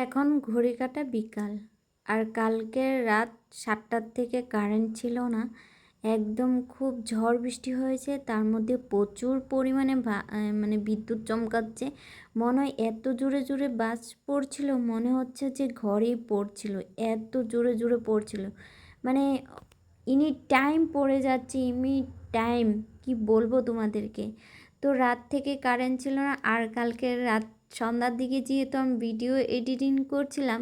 এখন ঘড়ি কাঁটা বিকাল। আর কালকের রাত 7টার থেকে কারেন্ট ছিল না। একদম খুব ঝড় বৃষ্টি হয়েছে, তার মধ্যে প্রচুর পরিমাণে মানে বিদ্যুৎ চমকাচ্ছে। মনে হয় এত জোরে জোরে বাজ পড়ছিল, মনে হচ্ছে যে ঘরেই পড়ছিল, এত জোরে জোরে পড়ছিল। মানে এনি টাইম পড়ে যাচ্ছে, এনি টাইম কি বলবো তোমাদেরকে। তো রাত থেকে কারেন্ট ছিল না। আর কালকে রাত সন্ধ্যার দিকে যেহেতু আমি ভিডিও এডিটিং করছিলাম,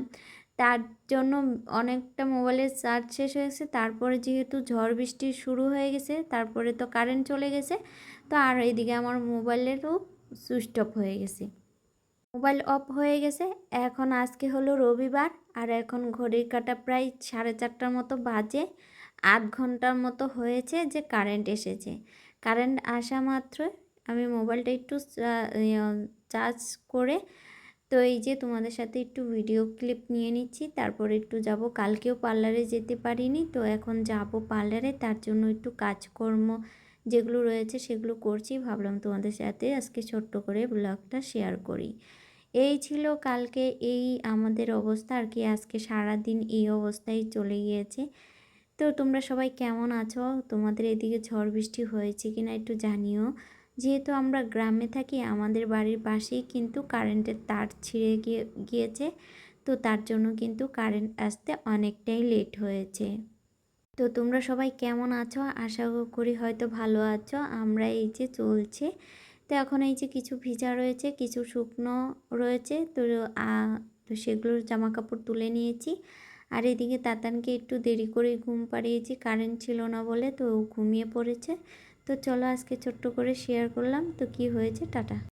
তার জন্য অনেকটা মোবাইলের চার্জ শেষ হয়েছে। তারপরে যেহেতু ঝড় বৃষ্টি শুরু হয়ে গেছে, তারপরে তো কারেন্ট চলে গেছে। তো আর এইদিকে আমার মোবাইলেরও সুইচ অফ হয়ে গেছে, মোবাইল অফ হয়ে গেছে। এখন আজকে হলো রবিবার, আর এখন ঘড়ির কাঁটা প্রায় 4:30টার মতো বাজে। 8 ঘন্টার মতো হয়েছে যে কারেন্ট এসেছে। কারেন্ট আসা মাত্র আমি মোবাইলটা একটু চার্জ করে, তো এই যে তোমাদের সাথে একটু ভিডিও ক্লিপ নিয়ে নিচ্ছি। তারপরে একটু যাব, কালকেও পার্লারে যেতে পারিনি, তো এখন যাব পার্লারে। তার জন্য একটু কাজকর্ম যেগুলো রয়েছে সেগুলো করছি। ভাবলাম তোমাদের সাথে আজকে ছোট্ট করে ব্লগটা শেয়ার করি। এই ছিল কালকে এই আমাদের অবস্থা আর কি। আজকে সারাদিন এই অবস্থায় চলে গিয়েছে। তো তোমরা সবাই কেমন আছো? তোমাদের এদিকে ঝড় বৃষ্টি হয়েছে কিনা একটু জানিও। যেহেতু আমরা গ্রামে থাকি, আমাদের বাড়ির পাশেই কিন্তু কারেন্টের তার ছিঁড়ে গিয়েছে। তো তার জন্য কিন্তু কারেন্ট আসতে অনেকটাই লেট হয়েছে। তো তোমরা সবাই কেমন আছো? আশা করি হয়তো ভালো আছো। আমরা এই যে চলছে। তো এখন এই যে কিছু ভিজা রয়েছে, কিছু শুকনো রয়েছে। তো সেগুলোর জামা কাপড় তুলে নিয়েছি। আর এদিকে তাতানকে একটু দেরি করে ঘুম পাড়িয়েছি, কারেন্ট ছিল না বলে, তো ঘুমিয়ে পড়েছে। তো চলো আজকে ছোট্ট করে শেয়ার করলাম। তো কি হয়েছে, টাটা।